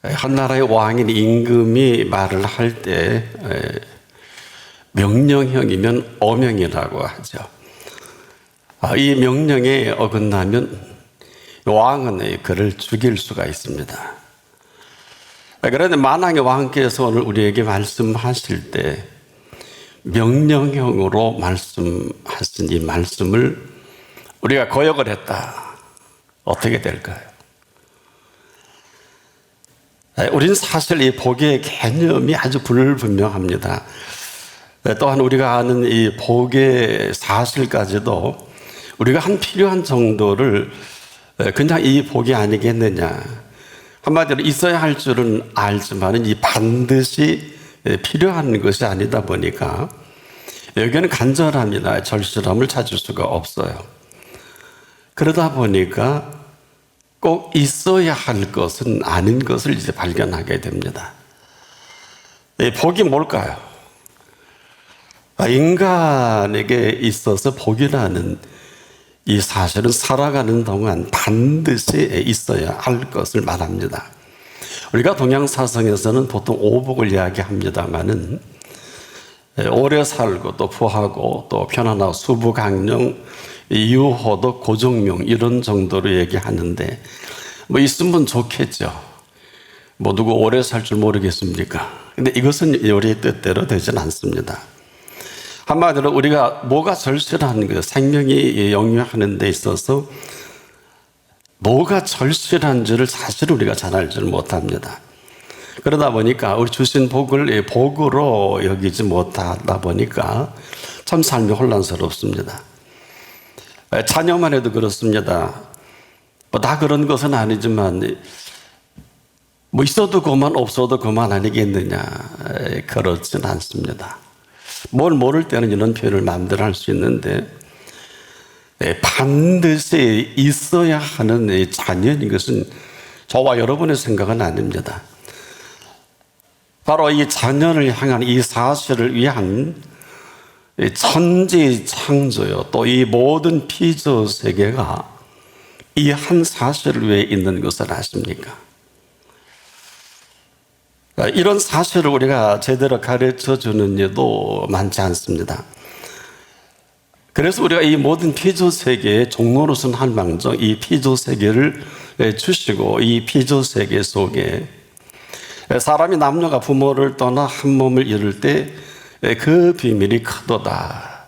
한 나라의 왕인 임금이 말을 할 때 명령형이면 어명이라고 하죠. 이 명령에 어긋나면 왕은 그를 죽일 수가 있습니다. 그런데 만왕의 왕께서 오늘 우리에게 말씀하실 때 명령형으로 말씀하신 이 말씀을 우리가 거역을 했다. 어떻게 될까요? 우린 사실 이 복의 개념이 아주 불분명합니다. 또한 우리가 아는 이 복의 사실까지도 우리가 한 필요한 정도를 그냥 이 복이 아니겠느냐. 한마디로 있어야 할 줄은 알지만 이 반드시 필요한 것이 아니다 보니까 여기는 간절함이나 절실함을 찾을 수가 없어요. 그러다 보니까 꼭 있어야 할 것은 아닌 것을 이제 발견하게 됩니다. 이 복이 뭘까요? 인간에게 있어서 복이라는 이 사실은 살아가는 동안 반드시 있어야 할 것을 말합니다. 우리가 동양사상에서는 보통 오복을 이야기합니다만은 오래 살고 또 부하고 또 편안하고 수부강령, 유호도 고종명 이런 정도로 얘기하는데 뭐 있으면 좋겠죠. 뭐 누구 오래 살 줄 모르겠습니까? 근데 이것은 우리의 뜻대로 되진 않습니다. 한마디로 우리가 뭐가 절실한 그 생명이 영위하는 데 있어서 뭐가 절실한지를 사실 우리가 잘 알지 못합니다. 그러다 보니까 우리 주신 복을 복으로 여기지 못하다 보니까 참 삶이 혼란스럽습니다. 자녀만 해도 그렇습니다. 뭐 다 그런 것은 아니지만 뭐 있어도 그만 없어도 그만 아니겠느냐 그렇진 않습니다. 뭘 모를 때는 이런 표현을 마음대로 할 수 있는데 반드시 있어야 하는 자녀인 것은 저와 여러분의 생각은 아닙니다. 바로 이 자녀를 향한 이 사실을 위한 천지 창조요 또 이 모든 피조 세계가 이 한 사실을 위해 있는 것을 아십니까? 이런 사실을 우리가 제대로 가르쳐 주는 예도 많지 않습니다. 그래서 우리가 이 모든 피조 세계의 종로로서는 할망정 이 피조 세계를 주시고 이 피조 세계 속에 사람이 남녀가 부모를 떠나 한 몸을 이룰 때 그 비밀이 크도다.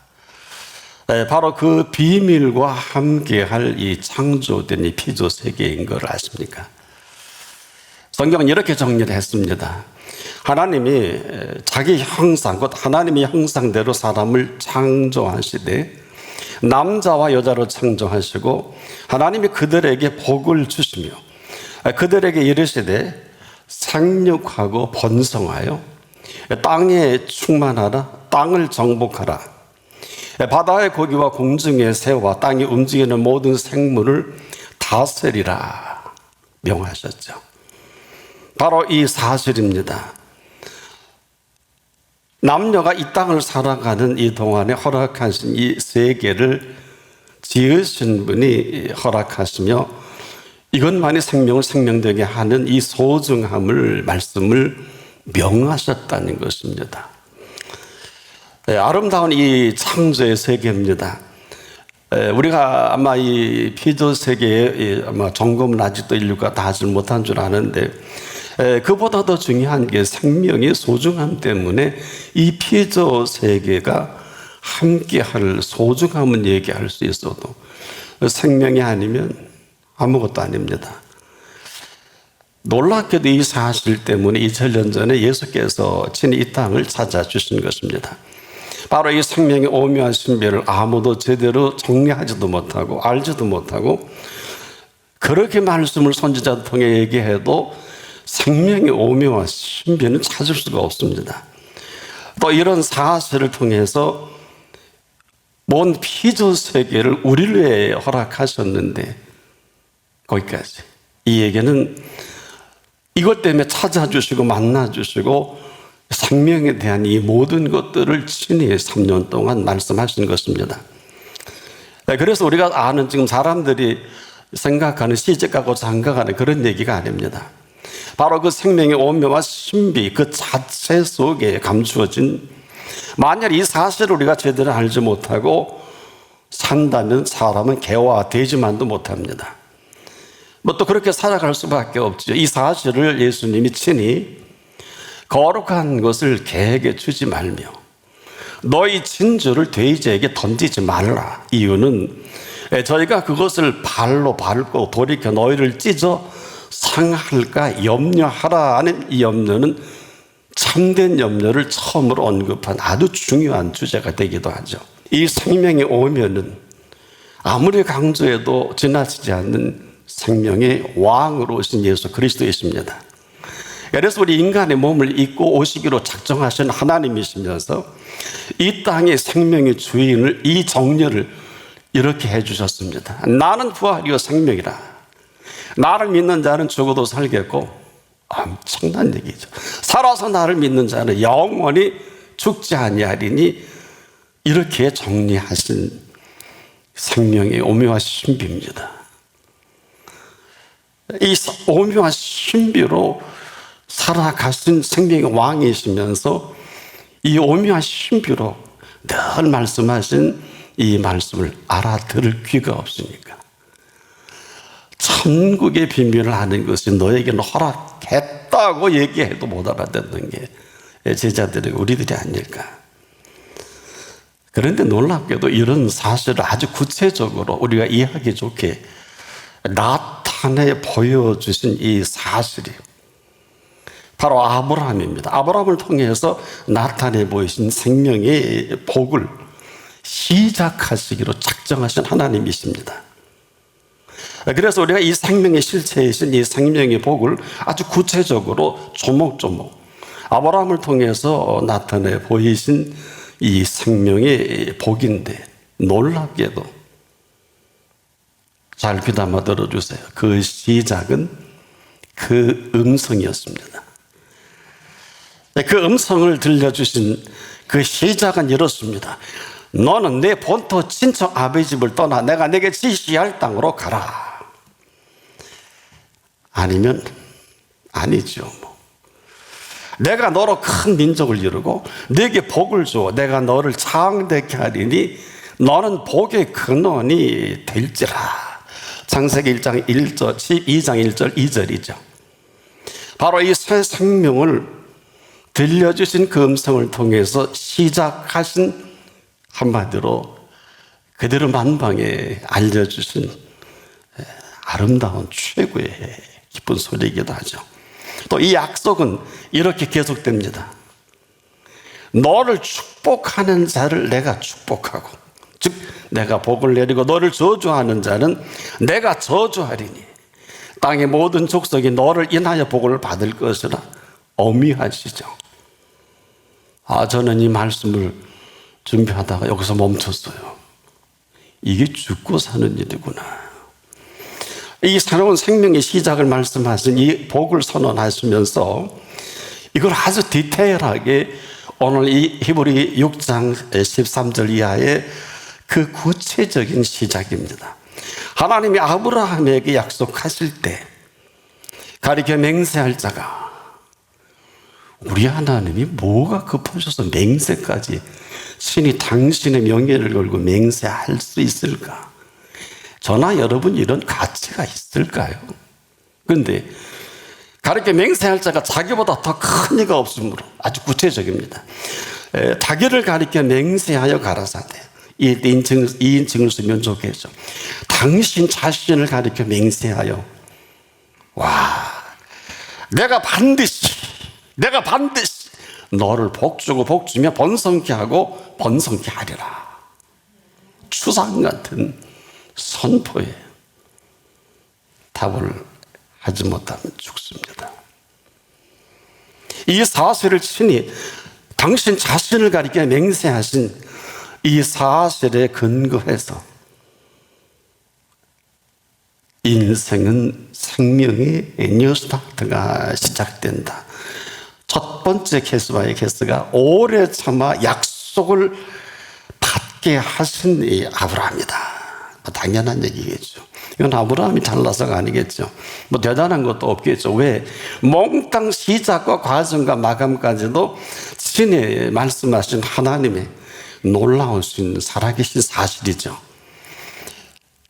바로 그 비밀과 함께할 이 창조된 이 피조 세계인 걸 아십니까? 성경은 이렇게 정리를 했습니다. 하나님이 자기 형상, 곧 하나님의 형상대로 사람을 창조하시되 남자와 여자로 창조하시고 하나님이 그들에게 복을 주시며 그들에게 이르시되 생육하고 번성하여 땅에 충만하라, 땅을 정복하라. 바다의 고기와 공중의 새와 땅이 움직이는 모든 생물을 다스리라 명하셨죠. 바로 이 사실입니다. 남녀가 이 땅을 살아가는 이 동안에 허락하신 이 세계를 지으신 분이 허락하시며 이것만이 생명을 생명되게 하는 이 소중함을 말씀을 명하셨다는 것입니다. 아름다운 이 창조의 세계입니다. 우리가 아마 이 피조 세계에 아마 점검은 아직도 인류가 다 하지 못한 줄 아는데 그보다 더 중요한 게 생명의 소중함 때문에 이 피조 세계가 함께할 소중함은 얘기할 수 있어도 생명이 아니면 아무것도 아닙니다. 놀랍게도 이 사실 때문에 2000년 전에 예수께서 친히 이 땅을 찾아주신 것입니다. 바로 이 생명의 오묘한 신비를 아무도 제대로 정리하지도 못하고 알지도 못하고 그렇게 말씀을 선지자를 통해 얘기해도 생명의 오묘한 신비는 찾을 수가 없습니다. 또 이런 사실을 통해서 먼 피조 세계를 우리를 위해 허락하셨는데 거기까지. 이 얘기는 이것 때문에 찾아주시고 만나주시고 생명에 대한 이 모든 것들을 친히 3년 동안 말씀하신 것입니다. 그래서 우리가 아는 지금 사람들이 생각하는 시집가고 장가가는 그런 얘기가 아닙니다. 바로 그 생명의 오묘와 신비 그 자체 속에 감추어진, 만약 이 사실을 우리가 제대로 알지 못하고 산다면 사람은 개화되지만도 못합니다. 뭐 또 그렇게 살아갈 수밖에 없죠. 이 사실을 예수님이 친히 거룩한 것을 개에게 주지 말며 너희 진주를 돼지에게 던지지 말라. 이유는 저희가 그것을 발로 밟고 돌이켜 너희를 찢어 상할까 염려하라 하는 이 염려는 참된 염려를 처음으로 언급한 아주 중요한 주제가 되기도 하죠. 이 생명의 오면은 아무리 강조해도 지나치지 않는 생명의 왕으로 오신 예수 그리스도이십니다. 그래서 우리 인간의 몸을 입고 오시기로 작정하신 하나님이시면서 이 땅의 생명의 주인을, 이 정렬을 이렇게 해주셨습니다. 나는 부활이요 생명이라. 나를 믿는 자는 죽어도 살겠고, 엄청난 얘기죠. 살아서 나를 믿는 자는 영원히 죽지 아니하리니, 이렇게 정리하신 생명의 오묘한 신비입니다. 이 오묘한 신비로 살아가신 생명의 왕이시면서 이 오묘한 신비로 늘 말씀하신 이 말씀을 알아들을 귀가 없으니까 천국의 비밀을 아는 것이 너에게는 허락했다고 얘기해도 못 알아듣는 게 제자들이 우리들이 아닐까. 그런데 놀랍게도 이런 사실을 아주 구체적으로 우리가 이해하기 좋게 나타내 보여주신 이 사실이 바로 아브라함입니다. 아브라함을 통해서 나타내 보이신 생명의 복을 시작하시기로 작정하신 하나님이십니다. 그래서 우리가 이 생명의 실체이신 이 생명의 복을 아주 구체적으로 조목조목 아브라함을 통해서 나타내 보이신 이 생명의 복인데, 놀랍게도 잘 귀담아 들어주세요. 그 시작은 그 음성이었습니다. 그 음성을 들려주신 그 시작은 이렇습니다. 너는 내 본토 친척 아버지 집을 떠나 내가 내게 지시할 땅으로 가라. 아니면 아니죠. 내가 너로 큰 민족을 이루고 네게 복을 주어 내가 너를 창대케 하리니 너는 복의 근원이 될지라. 창세기 1장 1절, 12장 1절 2절이죠. 바로 이 새 생명을 들려주신 그 음성을 통해서 시작하신, 한마디로 그대로 만방에 알려주신 아름다운 최고의 기쁜 소리이기도 하죠. 또 이 약속은 이렇게 계속됩니다. 너를 축복하는 자를 내가 축복하고, 즉 내가 복을 내리고 너를 저주하는 자는 내가 저주하리니 땅의 모든 족속이 너를 인하여 복을 받을 것이라 어미하시죠. 저는 이 말씀을 준비하다가 여기서 멈췄어요. 이게 죽고 사는 일이구나. 이 새로운 생명의 시작을 말씀하신 이 복을 선언하시면서 이걸 아주 디테일하게 오늘 이 히브리 6장 13절 이하의 그 구체적인 시작입니다. 하나님이 아브라함에게 약속하실 때 가리켜 맹세할 자가, 우리 하나님이 뭐가 급하셔서 맹세까지 신이 당신의 명예를 걸고 맹세할 수 있을까? 저나 여러분 이런 가치가 있을까요? 그런데 가르쳐 맹세할 자가 자기보다 더 큰 이가 없으므로 아주 구체적입니다. 자기를 가르쳐 맹세하여 가라사대, 이인칭을 쓰면 좋겠죠. 당신 자신을 가르쳐 맹세하여, 내가 반드시 너를 복주고 복주며 번성케 하고 번성케 하리라. 추상 같은 선포에 답을 하지 못하면 죽습니다. 이 사실을 친히 당신 자신을 가리켜 맹세하신 이 사실에 근거해서 인생은 생명의 뉴스타트가 시작된다. 첫 번째 개수와의 개수가 오래 참아 약속을 받게 하신 이 아브라함이다. 당연한 얘기겠죠. 이건 아브라함이 잘나서가 아니겠죠. 뭐 대단한 것도 없겠죠. 왜? 몽땅 시작과 과정과 마감까지도 신의 말씀하신 하나님의 놀라우신 살아계신 사실이죠.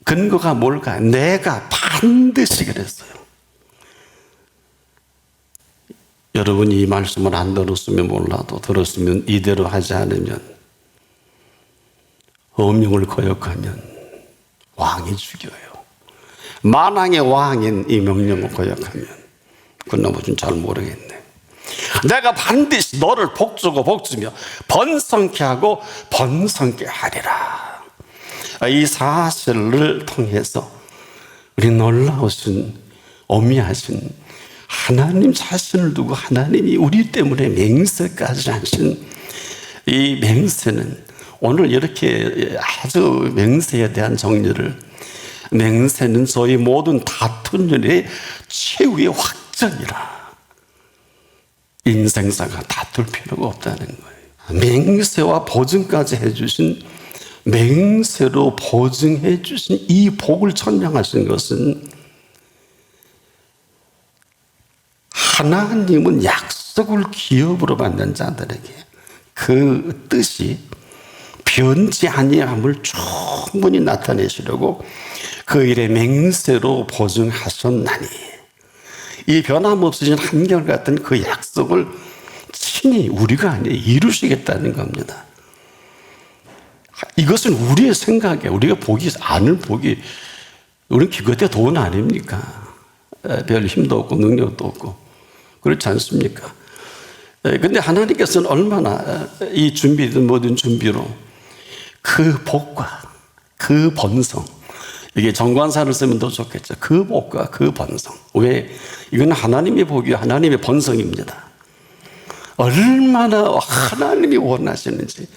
근거가 뭘까? 내가 반드시 그랬어요. 여러분이 이 말씀을 안 들었으면 몰라도 들었으면 이대로 하지 않으면, 엄명을 거역하면 왕이 죽여요. 만왕의 왕인 이 명령을 거역하면, 그건 나머지는 잘 모르겠네. 내가 반드시 너를 복주고 복주며 번성케 하고 번성케 하리라. 이 사실을 통해서 우리 놀라우신 어미하신 하나님 자신을 두고 하나님이 우리 때문에 맹세까지 하신 이 맹세는, 오늘 이렇게 아주 맹세에 대한 정리를, 맹세는 저희 모든 다툰 일의 최후의 확정이라. 인생사가 다툴 필요가 없다는 거예요. 맹세와 보증까지 해주신, 맹세로 보증해 주신 이 복을 천명하신 것은, 하나님은 약속을 기업으로 받는 자들에게 그 뜻이 변치 아니함을 충분히 나타내시려고 그 일의 맹세로 보증하셨나니, 이 변함없으신 한결같은 그 약속을 친히 우리가 아니라 이루시겠다는 겁니다. 이것은 우리의 생각에, 우리가 보기, 아는 보기, 우리는 기껏해 돈 아닙니까? 별 힘도 없고 능력도 없고 그렇지 않습니까? 근데 하나님께서는 얼마나 이 준비든 모든 준비로 그 복과 그 번성, 이게 정관사를 쓰면 더 좋겠죠. 그 복과 그 번성. 왜? 이건 하나님의 복이 하나님의 번성입니다. 얼마나 하나님이 원하시는지.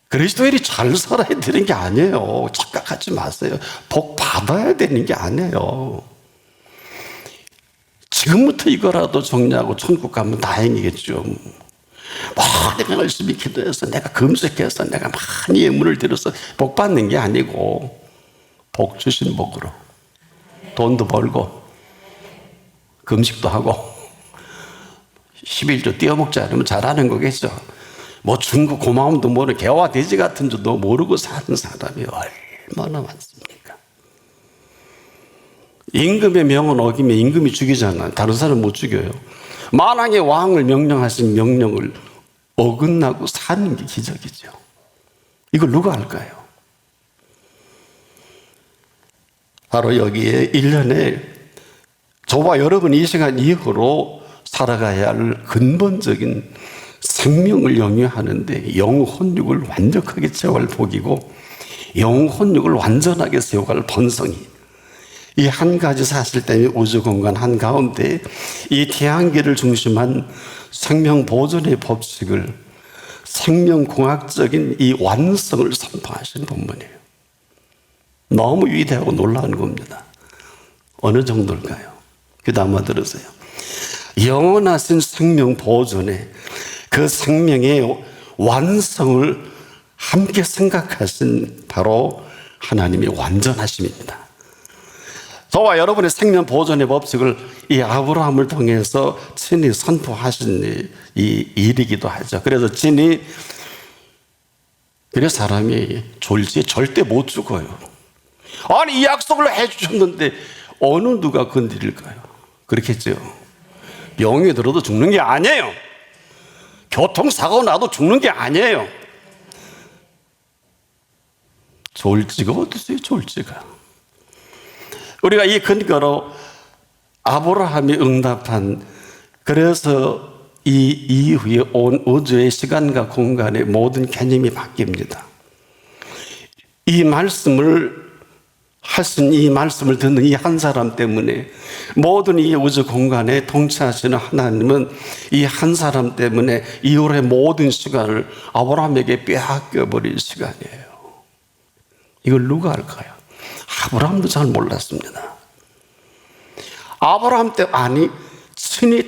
그리스도인이 잘 살아야 되는 게 아니에요. 착각하지 마세요. 복 받아야 되는 게 아니에요. 지금부터 이거라도 정리하고 천국 가면 다행이겠죠. 내가 열심히 기도해서, 내가 금식해서, 내가 많이 예물을 드려서 복 받는 게 아니고, 복 주신 복으로 돈도 벌고 금식도 하고 11조 띄어먹지 않으면 잘하는 거겠죠. 뭐 중고 고마움도 모르고 개와 돼지 같은 줄도 모르고 사는 사람이 얼마나 많습니까? 임금의 명은 어기면 임금이 죽이잖아요. 다른 사람 못 죽여요. 만왕의 왕을 명령하신 명령을 어긋나고 사는 게 기적이죠. 이걸 누가 할까요? 바로 여기에 1년에 저와 여러분이 이 시간 이후로 살아가야 할 근본적인 생명을 영위하는데 영혼육을 완벽하게 채워갈 복이고, 영혼육을 완전하게 세워갈 번성이, 이 한 가지 사실 때문에 우주 공간 한가운데 이 태양계를 중심한 생명 보존의 법칙을, 생명공학적인 이 완성을 선포하신 본문이에요. 너무 위대하고 놀라운 겁니다. 어느 정도일까요? 귀담아 들으세요. 영원하신 생명 보존에 그 생명의 완성을 함께 생각하신 바로 하나님의 완전하심입니다. 저와 여러분의 생명 보존의 법칙을 이 아브라함을 통해서 친히 선포하신 이 일이기도 하죠. 그래서 친히, 그래서 사람이 졸지에 절대 못 죽어요. 아니, 이 약속을 해주셨는데 어느 누가 건드릴까요? 그렇겠죠. 병이 들어도 죽는 게 아니에요. 교통사고 나도 죽는 게 아니에요. 졸지가 어디 있어요? 졸지가. 우리가 이 근거로 아브라함이 응답한, 그래서 이 이후에 온 우주의 시간과 공간의 모든 개념이 바뀝니다. 이 말씀을 하신, 이 말씀을 듣는 이 한 사람 때문에 모든 이 우주 공간에 통치하시는 하나님은 이 한 사람 때문에 이후의 모든 시간을 아브라함에게 빼앗겨 버릴 시간이에요. 이걸 누가 할까요? 아브라함도 잘 몰랐습니다. 아브라함 때, 아니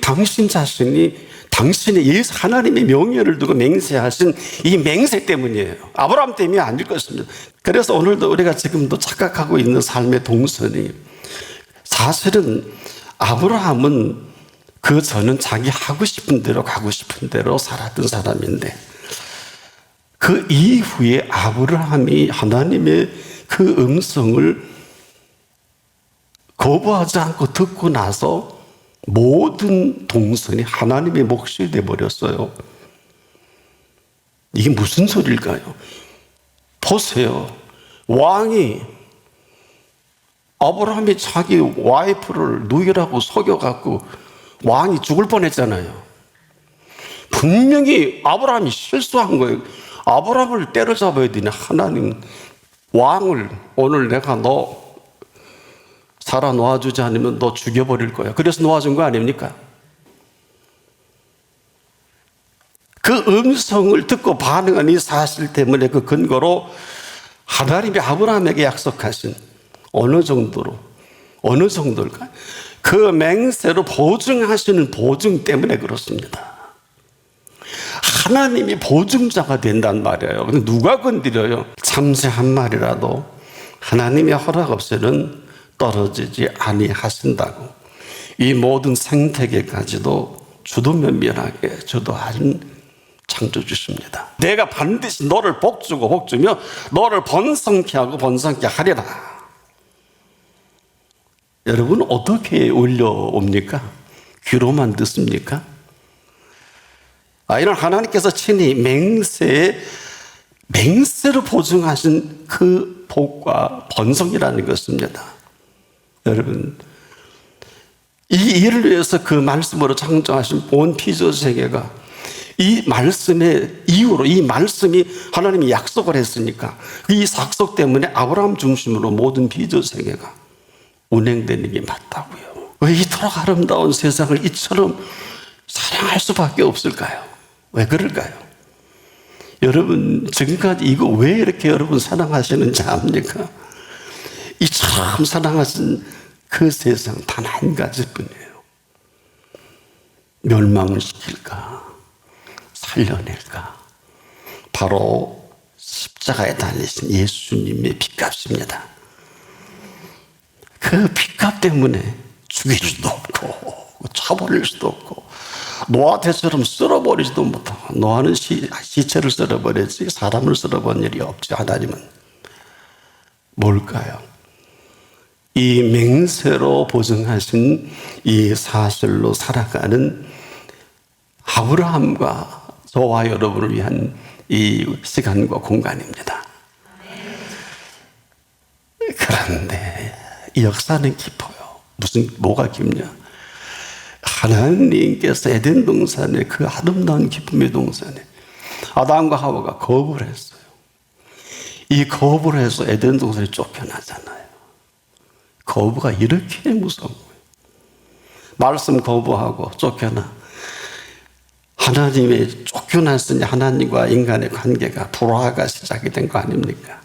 당신 자신이 당신의 예수 하나님의 명예를 두고 맹세하신 이 맹세 때문이에요. 아브라함 때문이 아닐 것입니다. 그래서 오늘도 우리가 지금도 착각하고 있는 삶의 동선이 사실은 아브라함은 그 전은 자기 하고 싶은 대로 가고 싶은 대로 살았던 사람인데 그 이후에 아브라함이 하나님의 그 음성을 거부하지 않고 듣고 나서 모든 동선이 하나님의 몫이 되어버렸어요. 이게 무슨 소리일까요? 보세요. 왕이 아브라함이 자기 와이프를 누이라고 속여갖고 왕이 죽을 뻔했잖아요. 분명히 아브라함이 실수한 거예요. 아브라함을 때려잡아야 되니 하나님 왕을 오늘 내가 너 살아 놓아주지 않으면 너 죽여버릴 거야. 그래서 놓아준 거 아닙니까? 그 음성을 듣고 반응한 이 사실 때문에 그 근거로 하나님이 아브라함에게 약속하신 어느 정도일까? 그 맹세로 보증하시는 보증 때문에 그렇습니다. 하나님이 보증자가 된단 말이에요. 근데 누가 건드려요? 참새 한 마리라도 하나님의 허락 없이는 떨어지지 아니하신다고. 이 모든 생태계까지도 주도면밀하게 주도하신 창조주십니다. 내가 반드시 너를 복주고 복주며 너를 번성케 하고 번성케 하리라. 여러분 어떻게 올려옵니까? 귀로만 듣습니까? 이런 하나님께서 친히 맹세로 보증하신 그 복과 번성이라는 것입니다. 여러분 이 일을 위해서 그 말씀으로 창조하신 온 피조세계가 이 말씀의 이유로 이 말씀이 하나님이 약속을 했으니까 이 약속 때문에 아브라함 중심으로 모든 피조세계가 운행되는 게 맞다고요. 왜 이토록 아름다운 세상을 이처럼 사랑할 수밖에 없을까요? 왜 그럴까요? 여러분 지금까지 이거 왜 이렇게 여러분 사랑하시는지 압니까? 이처럼 사랑하신 그 세상 단 한 가지뿐이에요. 멸망을 시킬까? 살려낼까? 바로 십자가에 달리신 예수님의 핏값입니다. 그 핏값 때문에 죽일 수도 없고 쳐버릴 수도 없고 노아처럼 쓸어버리지도 못하고 노아는 시체를 쓸어버렸지 사람을 쓸어본 일이 없지. 하나님은 뭘까요? 이 맹세로 보증하신 이 사실로 살아가는 아브라함과 저와 여러분을 위한 이 시간과 공간입니다. 그런데 이 역사는 깊어요. 뭐가 깊냐? 하나님께서 에덴 동산의 그 아름다운 기쁨의 동산에 아담과 하와가 거부를 했어요. 이 거부를 해서 에덴 동산에 쫓겨나잖아요. 거부가 이렇게 무서운 거예요. 말씀 거부하고 쫓겨나 하나님의 쫓겨났으니 하나님과 인간의 관계가 불화가 시작이 된 거 아닙니까?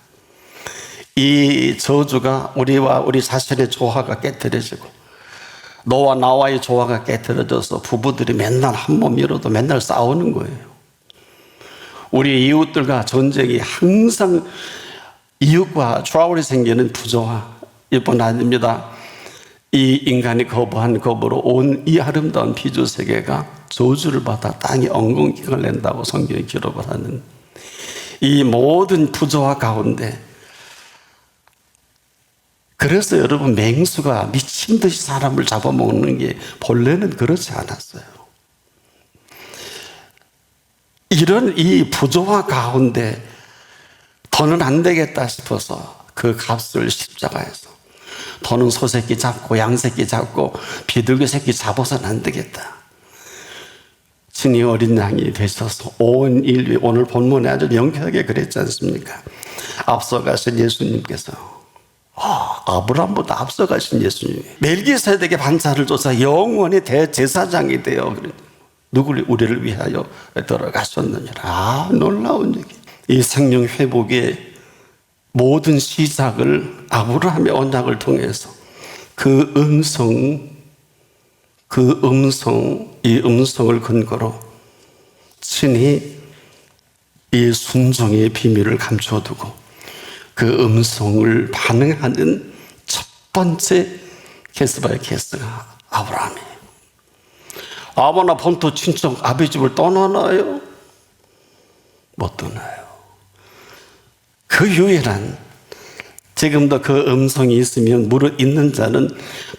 이 저주가 우리와 우리 자신의 조화가 깨트려지고 너와 나와의 조화가 깨트려져서 부부들이 맨날 한 몸 이뤄도 맨날 싸우는 거예요. 우리 이웃들과 전쟁이 항상 이웃과 트러블이 생기는 부조화 이뿐 아닙니다. 이 인간이 거부한 거부로 온 이 아름다운 피조세계가 저주를 받아 땅이 엉겅퀴를 낸다고 성경이 기록을 하는 이 모든 부조화 가운데 그래서 여러분 맹수가 미친 듯이 사람을 잡아먹는 게 본래는 그렇지 않았어요. 이런 이 부조화 가운데 더는 안 되겠다 싶어서 그 값을 십자가에서 더는 소새끼 잡고 양새끼 잡고 비둘기 새끼 잡아서는 안 되겠다. 친히 어린 양이 되셔서 온 인류 오늘 본문에 아주 명쾌하게 그랬지 않습니까? 앞서가신 예수님께서 아브라함보다 앞서가신 예수님 멜기세덱의 반차를 쫓아 영원히 대제사장이 되어 누구를 우리를 위하여 들어가셨느니라. 놀라운 얘기. 이 생명 회복의 모든 시작을 아브라함의 언약을 통해서 그 음성 그 이 음성을 근거로 친히 이 순종의 비밀을 감춰두고 그 음성을 반응하는 첫 번째 게스바의 게스가 아브라함이에요. 아버나 본토 친척 아비 집을 떠나나요? 못 떠나요. 그 유일한, 지금도 그 음성이 있으면 무릇 있는 자는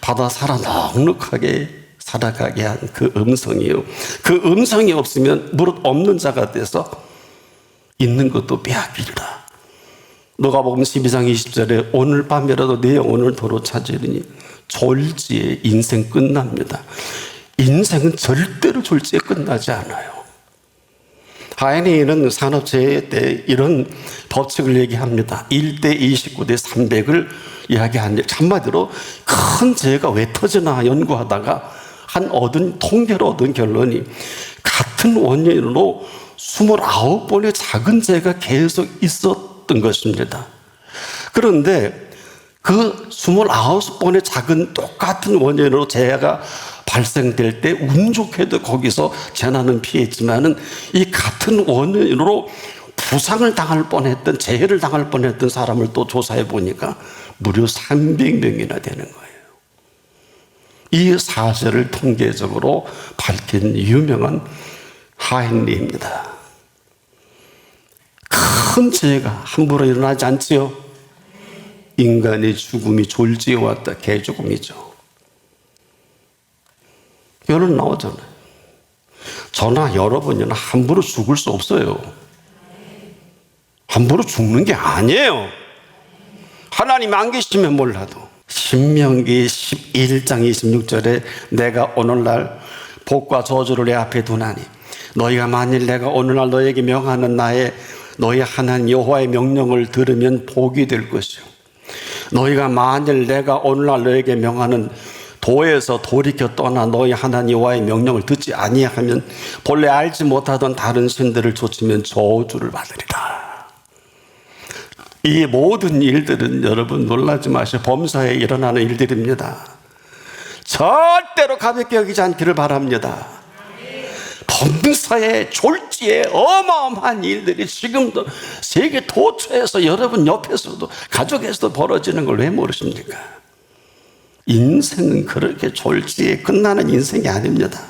바다 살아 넉넉하게 살아가게 한 그 음성이요. 그 음성이 없으면 무릇 없는 자가 돼서 있는 것도 빼앗기리라. 누가복음 12장 20절에 오늘 밤이라도 내 영혼을 도로 찾으리니 졸지에 인생 끝납니다. 인생은 절대로 졸지에 끝나지 않아요. 하인이는 산업재해 때 이런 법칙을 얘기합니다. 1대 29대 300을 이야기하는데, 한마디로 큰 재해가 왜 터지나 연구하다가 통계로 얻은 결론이 같은 원인으로 29번의 작은 재해가 계속 있었던 것입니다. 그런데 그 29번의 작은 똑같은 원인으로 재해가 발생될 때 운 좋게도 거기서 재난은 피했지만은 이 같은 원인으로 부상을 당할 뻔했던, 재해를 당할 뻔했던 사람을 또 조사해 보니까 무려 300명이나 되는 거예요. 이 사실을 통계적으로 밝힌 유명한 하인리입니다. 큰 재해가 함부로 일어나지 않지요. 인간의 죽음이 졸지에 왔다. 개죽음이죠. 결론 나오잖아요. 저나 여러분이나 함부로 죽을 수 없어요. 함부로 죽는 게 아니에요. 하나님 안 계시면 몰라도. 신명기 11장 26절에 내가 오늘날 복과 저주를 내 앞에 두나니 너희가 만일 내가 오늘날 너희에게 명하는 너희 하나님 여호와의 명령을 들으면 복이 될 것이요, 너희가 만일 내가 오늘날 너희에게 명하는 도에서 돌이켜 떠나 너희 하나님 여호와의 명령을 듣지 아니하면 본래 알지 못하던 다른 신들을 좇으면 저주를 받으리라. 이 모든 일들은 여러분 놀라지 마시고 범사에 일어나는 일들입니다. 절대로 가볍게 여기지 않기를 바랍니다. 범사에 졸지에 어마어마한 일들이 지금도 세계 도처에서 여러분 옆에서도 가족에서도 벌어지는 걸 왜 모르십니까? 인생은 그렇게 졸지에 끝나는 인생이 아닙니다.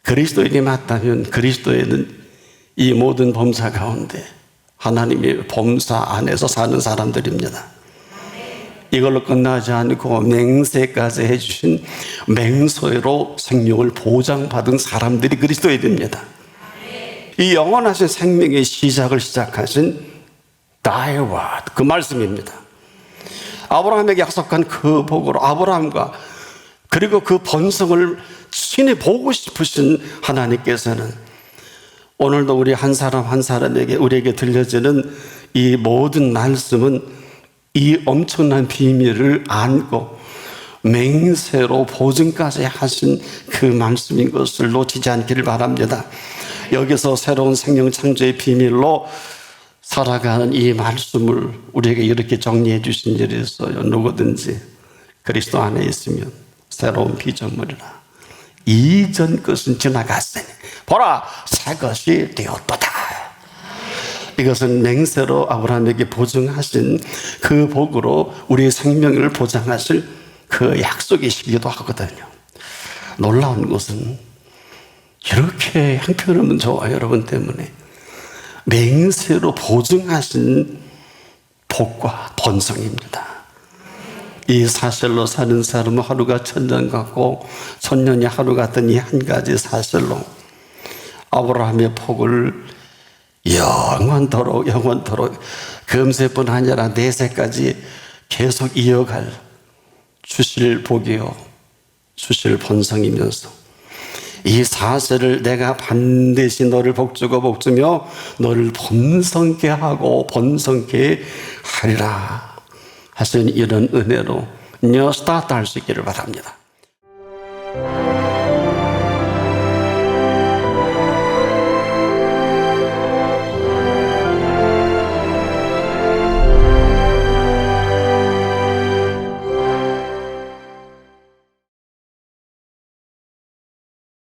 그리스도인이 맞다면 그리스도에는 이 모든 범사 가운데 하나님의 범사 안에서 사는 사람들입니다. 이걸로 끝나지 않고 맹세까지 해주신 맹세로 생명을 보장받은 사람들이 그리스도인입니다. 이 영원하신 생명의 시작을 시작하신 Thy word, 그 말씀입니다. 아브라함에게 약속한 그 복으로 아브라함과 그리고 그 번성을 친히 보고 싶으신 하나님께서는 오늘도 우리 한 사람 한 사람에게 우리에게 들려지는 이 모든 말씀은 이 엄청난 비밀을 안고 맹세로 보증까지 하신 그 말씀인 것을 놓치지 않기를 바랍니다. 여기서 새로운 생명 창조의 비밀로 살아가는 이 말씀을 우리에게 이렇게 정리해 주신 일이 있어요. 누구든지 그리스도 안에 있으면 새로운 피조물이라. 이전 것은 지나갔으니 보라 새 것이 되었도다. 이것은 맹세로 아브라함에게 보증하신 그 복으로 우리의 생명을 보장하실 그 약속이시기도 하거든요. 놀라운 것은 이렇게 형편없는 저와 여러분 때문에 맹세로 보증하신 복과 번성입니다. 이 사실로 사는 사람은 하루가 천년 같고 천년이 하루 같은 이 한 가지 사실로 아브라함의 복을 영원토록 금세뿐 아니라 내세까지 계속 이어갈 주실 복이요 주실 번성이면서 이 사실을 내가 반드시 너를 복주고 복주며 너를 번성케 하고 번성케 하리라 하신 이런 은혜로 스타트할 수 있기를 바랍니다.